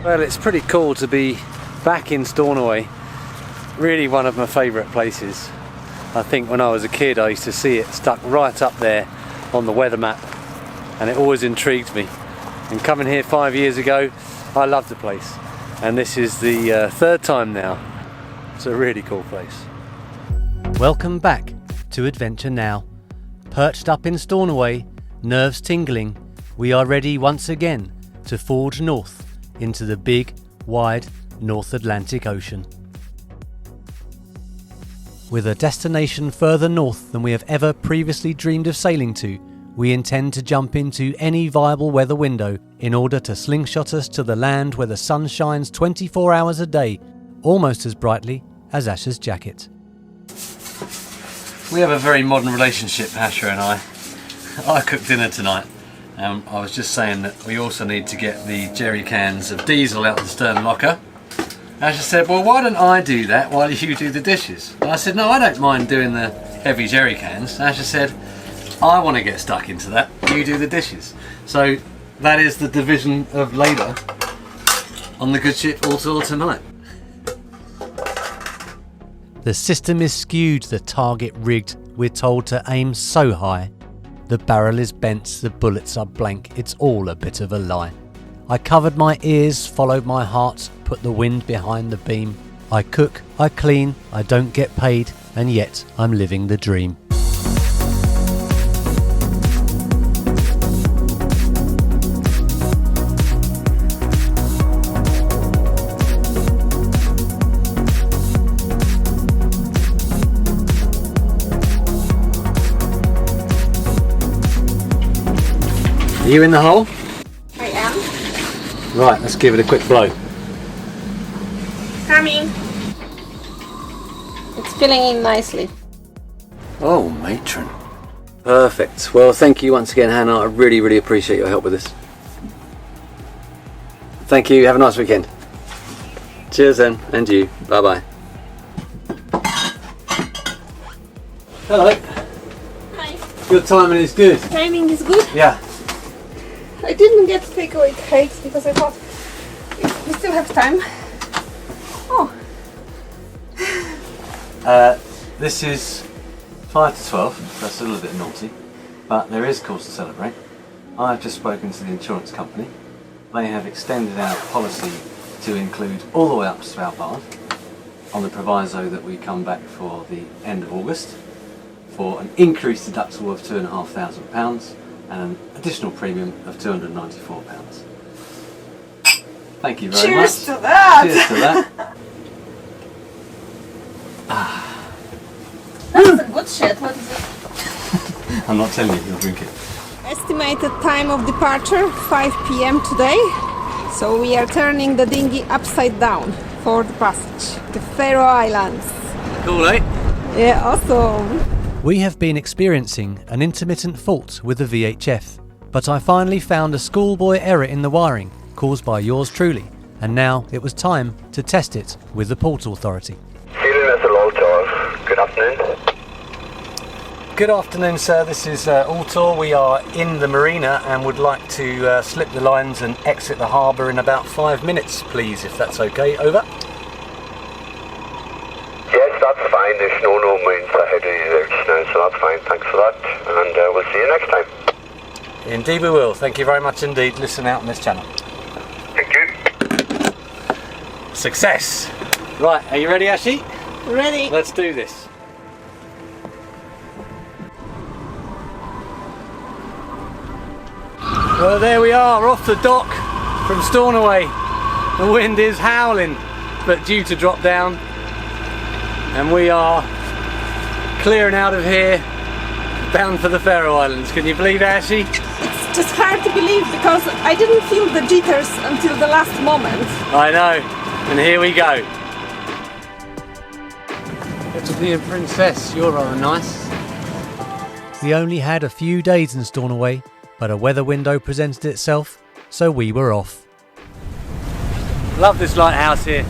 Well, it's pretty cool to be back in Stornoway. Really one of my favourite places. I think when I was a kid I used to see it stuck right up there on the weather map, and it always intrigued me. And coming here 5 years ago, I loved the place. And this is the third time now. It's a really cool place. Welcome back to Adventure Now. Perched up in Stornoway, nerves tingling, we are ready once again to forge north into the big, wide North Atlantic Ocean. With a destination further north than we have ever previously dreamed of sailing to, we intend to jump into any viable weather window in order to slingshot us to the land where the sun shines 24 hours a day, almost as brightly as Ash's jacket. We have a very modern relationship, Hestur and I. I cooked dinner tonight. I was just saying that we also need to get the jerry cans of diesel out of the stern locker. Asha said, well, why don't I do that while you do the dishes? And I said, no, I don't mind doing the heavy jerry cans. Asha said, I want to get stuck into that, you do the dishes. So that is the division of labour on the good ship Altor tonight. The system is skewed, the target rigged, we're told to aim so high. The barrel is bent, the bullets are blank, it's all a bit of a lie. I covered my ears, followed my heart, put the wind behind the beam. I cook, I clean, I don't get paid, and yet I'm living the dream. Are you in the hole? I am. Right, let's give it a quick blow. Coming. It's filling in nicely. Oh, matron. Perfect. Well, thank you once again, Hannah. I really appreciate your help with this. Thank you. Have a nice weekend. Cheers then, and you. Bye-bye. Hello. Hi. Your timing is good. Timing is good. Yeah. I didn't get to take away cakes because I thought we still have time. Oh. This is 5 to 12. That's a little bit naughty, but there is cause to celebrate. I've just spoken to the insurance company. They have extended our policy to include all the way up to Svalbard on the proviso that we come back for the end of August for an increased deductible of £2,500 and an additional premium of £294. Thank you very much. Cheers to that! Cheers to that. That's a good shit. What is it? I'm not telling you, you'll drink it. Estimated time of departure 5 p.m. today. So we are turning the dinghy upside down for the passage. The Faroe Islands. Cool, eh? Yeah, awesome. We have been experiencing an intermittent fault with the VHF, but I finally found a schoolboy error in the wiring caused by yours truly, and now it was time to test it with the Port Authority. Altor. Good afternoon. Good afternoon, sir. This is Altor. We are in the marina and would like to slip the lines and exit the harbour in about 5 minutes, please, if that's okay. Over. Yes, that's fine. There's no winds ahead of you there just now, so that's fine. Thanks for that, and we'll see you next time. Indeed we will. Thank you very much indeed. Listen out on this channel. Thank you. Success! Right, are you ready, Ashi? Ready? Let's do this. Well, there we are, off the dock from Stornoway. The wind is howling, but due to drop down. And we are clearing out of here, bound for the Faroe Islands. Can you believe it, Ashi? It's just hard to believe because I didn't feel the jitters until the last moment. I know, and here we go. Little dear princess, you're rather nice. We only had a few days in Stornoway, but a weather window presented itself, so we were off. Love this lighthouse here.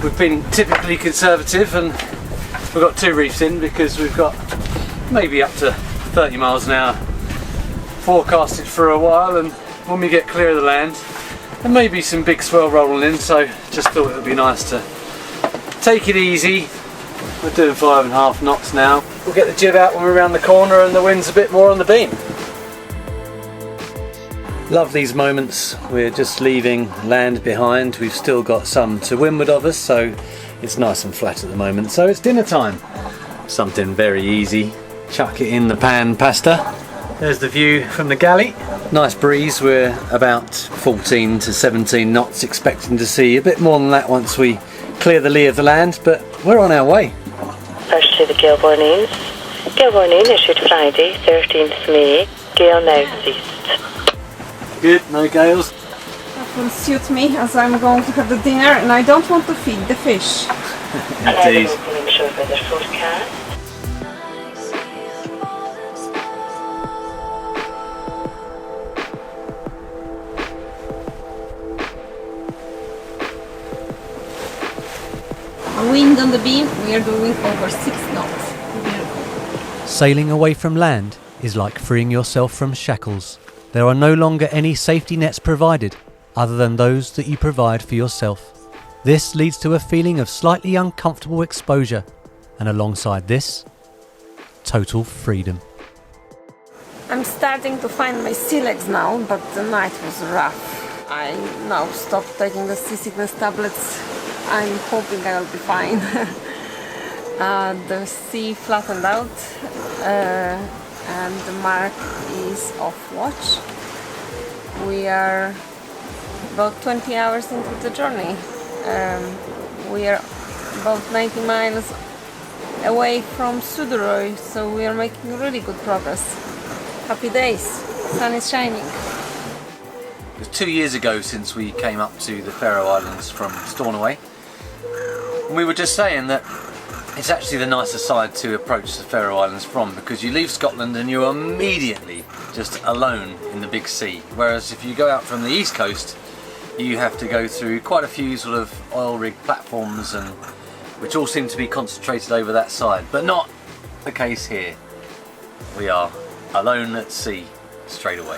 We've been typically conservative and we've got 2 reefs in because we've got maybe up to 30 miles an hour forecasted for a while, and when we get clear of the land, there may be some big swell rolling in, so just thought it would be nice to take it easy. We're doing 5.5 knots now. We'll get the jib out when we're around the corner and the wind's a bit more on the beam. Love these moments. We're just leaving land behind. We've still got some to windward of us, so it's nice and flat at the moment. So it's dinner time. Something very easy. Chuck it in the pan pasta. There's the view from the galley. Nice breeze. We're about 14 to 17 knots, expecting to see a bit more than that once we clear the lee of the land, but we're on our way. First to the Gilbornees. Gilborneen issued Friday, 13th May. Gale now ceased. Good, no gales. That will suit me as I'm going to have the dinner and I don't want to feed the fish. Indeed. Wind on the beam, we are doing over 6 knots. Beautiful. Sailing away from land is like freeing yourself from shackles. There are no longer any safety nets provided other than those that you provide for yourself. This leads to a feeling of slightly uncomfortable exposure, and alongside this, total freedom. I'm starting to find my sea legs now, but the night was rough. I now stopped taking the seasickness tablets. I'm hoping I will be fine. The sea flattened out and the mark is off watch. We are about 20 hours into the journey. We are about 90 miles away from Stornoway, so we are making really good progress. Happy days, sun is shining. It was 2 years ago since we came up to the Faroe Islands from Stornoway. We were just saying that it's actually the nicer side to approach the Faroe Islands from, because you leave Scotland and you're immediately just alone in the big sea, whereas if you go out from the east coast you have to go through quite a few sort of oil rig platforms, and which all seem to be concentrated over that side, but not the case here. We are alone at sea straight away.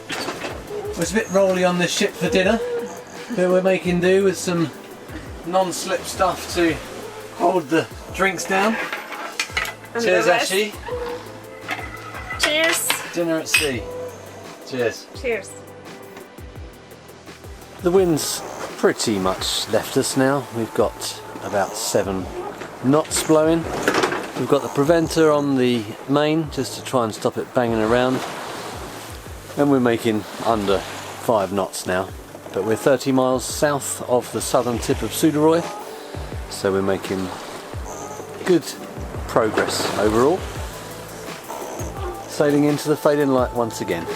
It was a bit rolly on the ship for dinner, but we're making do with some non-slip stuff to hold the drinks down. And Cheers, the rest. Ashley. Cheers. Dinner at sea. Cheers. Cheers. The wind's pretty much left us now. We've got about 7 knots blowing. We've got the preventer on the main just to try and stop it banging around. And we're making under 5 knots now. But we're 30 miles south of the southern tip of Stornoway, so we're making good progress overall. Sailing into the fading light once again.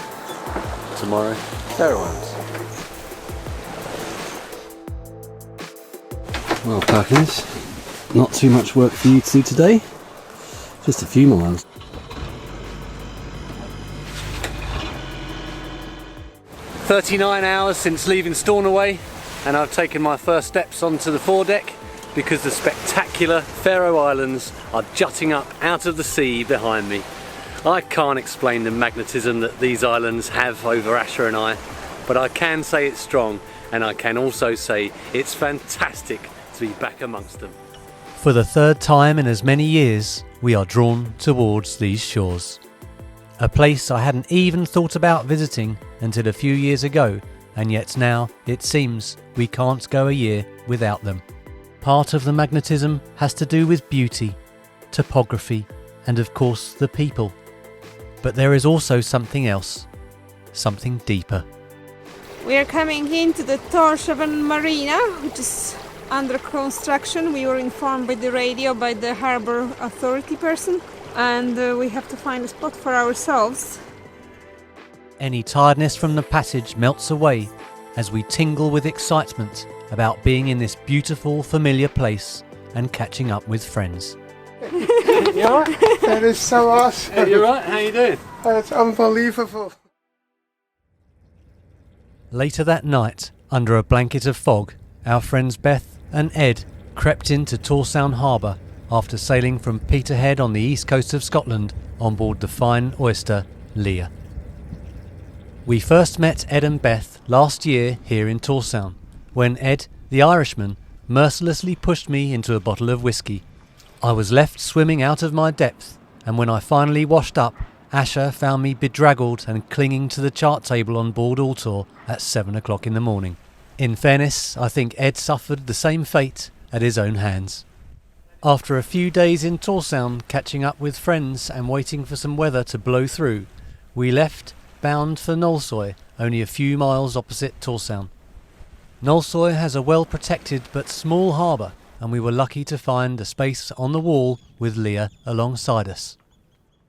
Tomorrow, Faroe Islands. Well, Perkins, not too much work for you to do today. Just a few miles. "39 hours since leaving Stornoway, and I've taken my first steps onto the foredeck because the spectacular Faroe Islands are jutting up out of the sea behind me. I can't explain the magnetism that these islands have over Asher and I, but I can say it's strong, and I can also say it's fantastic to be back amongst them. For the third time in as many years, we are drawn towards these shores. A place I hadn't even thought about visiting until a few years ago, and yet now it seems we can't go a year without them. Part of the magnetism has to do with beauty, topography, and of course the people. But there is also something else, something deeper. We are coming into the Torshavn marina, which is under construction. We were informed by the radio by the harbour authority person, and we have to find a spot for ourselves. Any tiredness from the passage melts away as we tingle with excitement about being in this beautiful, familiar place and catching up with friends. You alright? That is so awesome. Hey, you alright? How you doing? That's unbelievable. Later that night, under a blanket of fog, our friends Beth and Ed crept into Torshavn harbour after sailing from Peterhead on the east coast of Scotland on board the fine oyster Lia. We first met Ed and Beth last year here in Torshavn, when Ed, the Irishman, mercilessly pushed me into a bottle of whiskey. I was left swimming out of my depth, and when I finally washed up, Asher found me bedraggled and clinging to the chart table on board Altor at 7 o'clock in the morning. In fairness, I think Ed suffered the same fate at his own hands. After a few days in Torshavn catching up with friends and waiting for some weather to blow through, we left bound for Nólsoy, only a few miles opposite Torshavn. Nólsoy has a well-protected but small harbour, and we were lucky to find a space on the wall with Lia alongside us.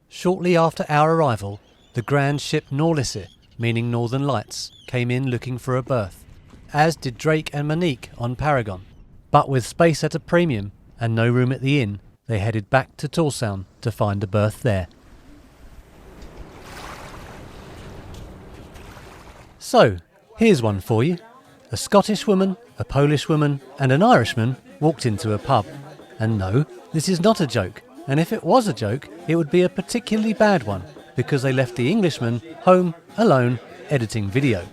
Shortly after our arrival, the grand ship Norðlysið, meaning Northern Lights, came in looking for a berth, as did Drake and Monique on Paragon. But with space at a premium and no room at the inn, they headed back to Torshavn to find a berth there. So, here's one for you. A Scottish woman, a Polish woman and an Irishman walked into a pub. And no, this is not a joke. And if it was a joke, it would be a particularly bad one, because they left the Englishman home, alone, editing video.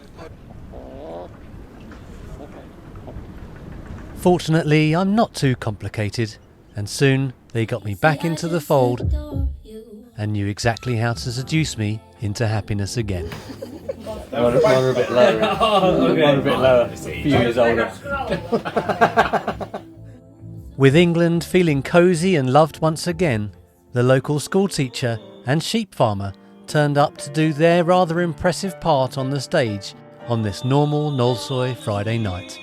Fortunately, I'm not too complicated, and soon they got me back into the fold and knew exactly how to seduce me into happiness again. Mine are a bit lower. Mine are a bit lower. A few years older. With England feeling cosy and loved once again, the local schoolteacher and sheep farmer turned up to do their rather impressive part on the stage on this normal Nólsoy Friday night.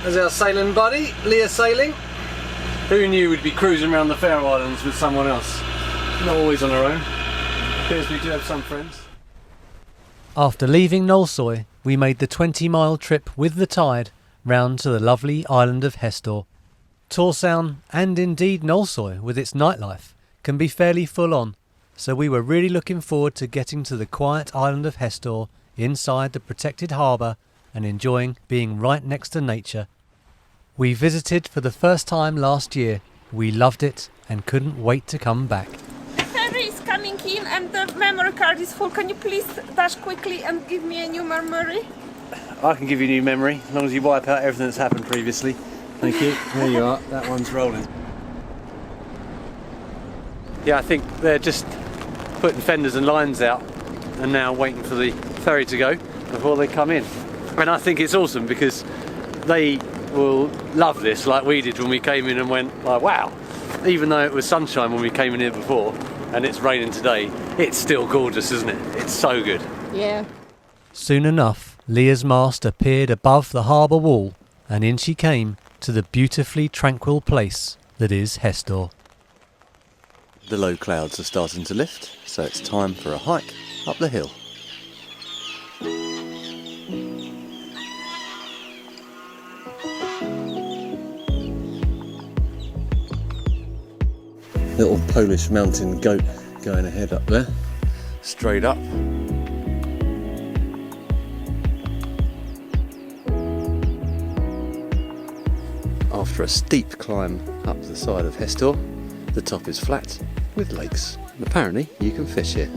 There's our sailing buddy, Lia Sailing. Who knew we'd be cruising around the Faroe Islands with someone else? Not always on our own. Appears we do have some friends. After leaving Nólsoy, we made the 20-mile trip with the tide round to the lovely island of Hestur. Torshavn, and indeed Nólsoy with its nightlife, can be fairly full on, so we were really looking forward to getting to the quiet island of Hestur inside the protected harbour and enjoying being right next to nature. We visited for the first time last year. We loved it and couldn't wait to come back. The ferry is coming in and the memory card is full. Can you please dash quickly and give me a new memory? I can give you a new memory, as long as you wipe out everything that's happened previously. Thank you. There you are. That one's rolling. Yeah, I think they're just putting fenders and lines out and now waiting for the ferry to go before they come in. And I think it's awesome because they will love this like we did when we came in and went like, wow, even though it was sunshine when we came in here before and it's raining today, it's still gorgeous, isn't it? It's so good. Yeah. Soon enough, Lia's mast appeared above the harbour wall, and in she came to the beautifully tranquil place that is Hestur. The low clouds are starting to lift, so it's time for a hike up the hill. Little Polish mountain goat going ahead up there, straight up. After a steep climb up the side of Hestur, the top is flat with lakes. And apparently you can fish here.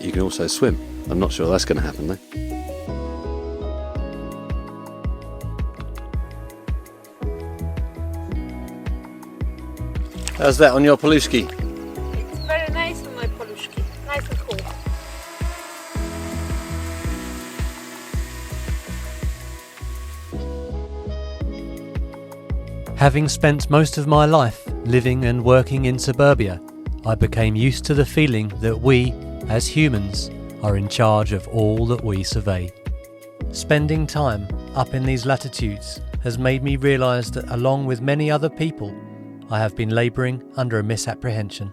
You can also swim. I'm not sure that's going to happen though. How's that on your Paluski? It's very nice on my Paluszki. Nice and cool. Having spent most of my life living and working in suburbia, I became used to the feeling that we, as humans, are in charge of all that we survey. Spending time up in these latitudes has made me realise that along with many other people, I have been labouring under a misapprehension.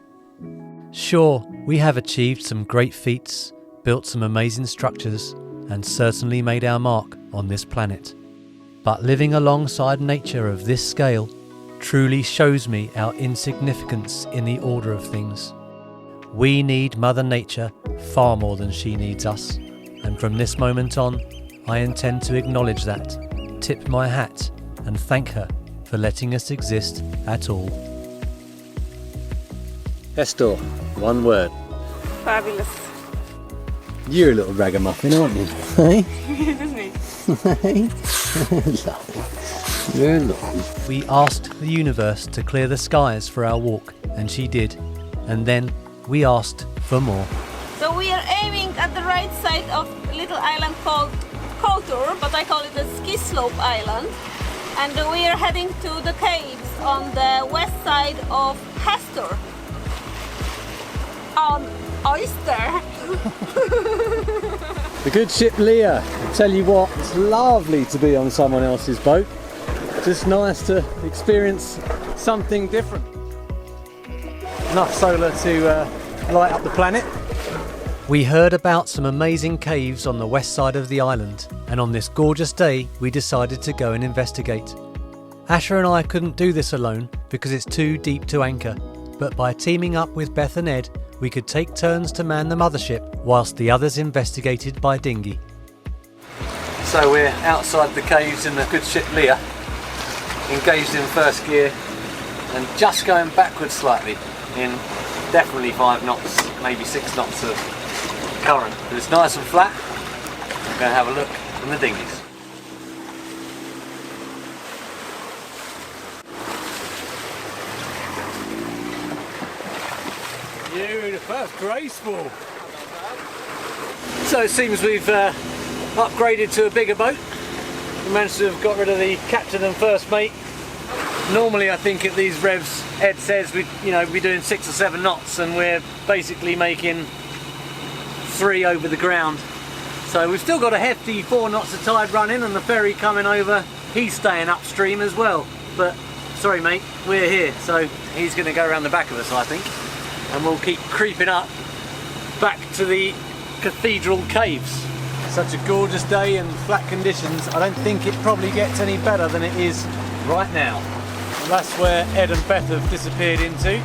Sure, we have achieved some great feats, built some amazing structures, and certainly made our mark on this planet. But living alongside nature of this scale truly shows me our insignificance in the order of things. We need Mother Nature far more than she needs us, and from this moment on, I intend to acknowledge that, tip my hat, and thank her for letting us exist at all. Hestur, one word. Fabulous. You're a little ragamuffin, aren't you? Hey? Isn't he? You're lovely. We asked the universe to clear the skies for our walk, and she did. And then we asked for more. So we are aiming at the right side of a little island called Altor, but I call it a ski slope island. And we are heading to the caves on the west side of Hestur. On Oyster. The good ship Lia. I tell you what, it's lovely to be on someone else's boat. Just nice to experience something different. Enough solar to light up the planet. We heard about some amazing caves on the west side of the island, and on this gorgeous day we decided to go and investigate. Asher and I couldn't do this alone because it's too deep to anchor, but by teaming up with Beth and Ed, we could take turns to man the mothership whilst the others investigated by dinghy. So we're outside the caves in the good ship Lia, engaged in first gear and just going backwards slightly in definitely 5 knots, maybe 6 knots of current. But it's nice and flat. We're going to have a look in the dinghies. Beautiful, that's graceful. So it seems we've upgraded to a bigger boat. We managed to have got rid of the captain and first mate. Normally I think at these revs, Ed says we'd be doing 6 or 7 knots, and we're basically making 3 over the ground. So we've still got a hefty 4 knots of tide running, and the ferry coming over, he's staying upstream as well. But sorry mate, we're here, so he's going to go around the back of us I think, and we'll keep creeping up back to the cathedral caves. Such a gorgeous day and flat conditions, I don't think it probably gets any better than it is right now. And that's where Ed and Beth have disappeared into.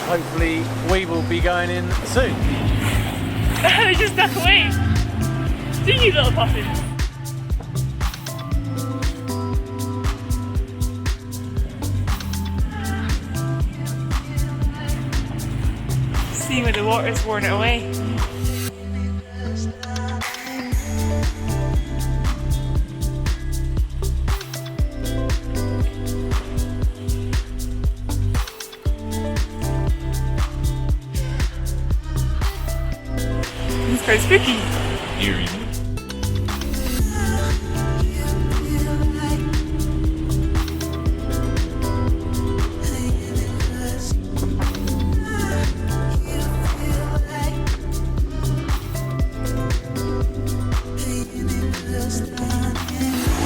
Hopefully we will be going in soon. They just duck away. Do you little puffins? See where the water's worn it away. It's quite spooky. Eerie.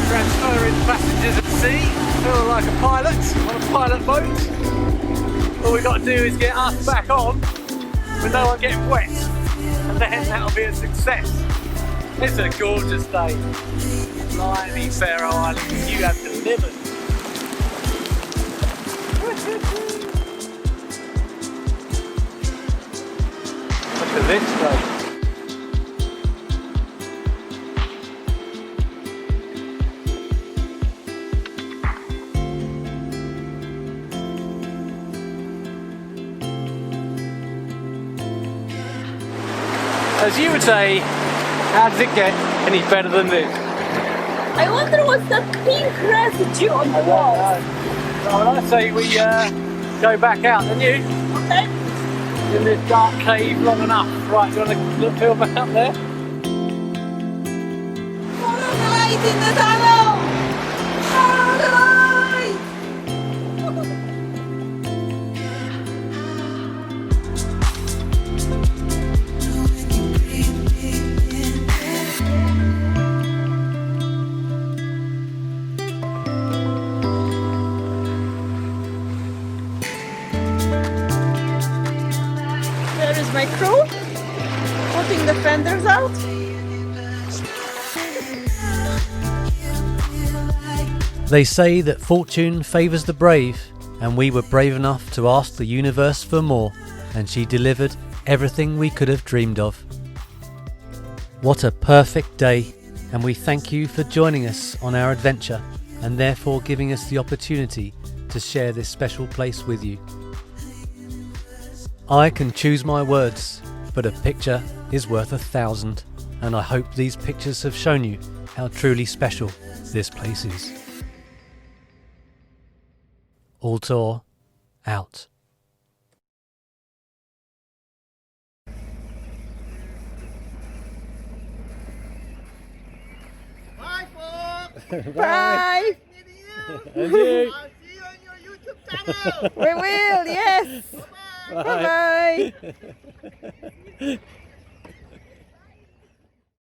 Transferring passengers at sea, feel like a pilot on a pilot boat. All we've got to do is get us back on with no one getting wet, and then that'll be a success. It's a gorgeous day. Blimey, Faroe Islands, you have delivered. Look at this day. As you would say, how does it get any better than this? I wonder what's that pink residue on the wall. Well, I say we go back out, don't you? Okay. In this dark cave long enough. Right, do you want to feel back up there? Follow the light in the tunnel! Follow the light! There is my crew putting the fenders out. They say that fortune favours the brave, and we were brave enough to ask the universe for more, and she delivered everything we could have dreamed of. What a perfect day, and we thank you for joining us on our adventure and therefore giving us the opportunity to share this special place with you. I can choose my words, but a picture is worth 1,000, and I hope these pictures have shown you how truly special this place is. Altor out. Bye, folks. Bye. And you. I'll see you on your YouTube channel. We will, yes. Bye. Bye bye.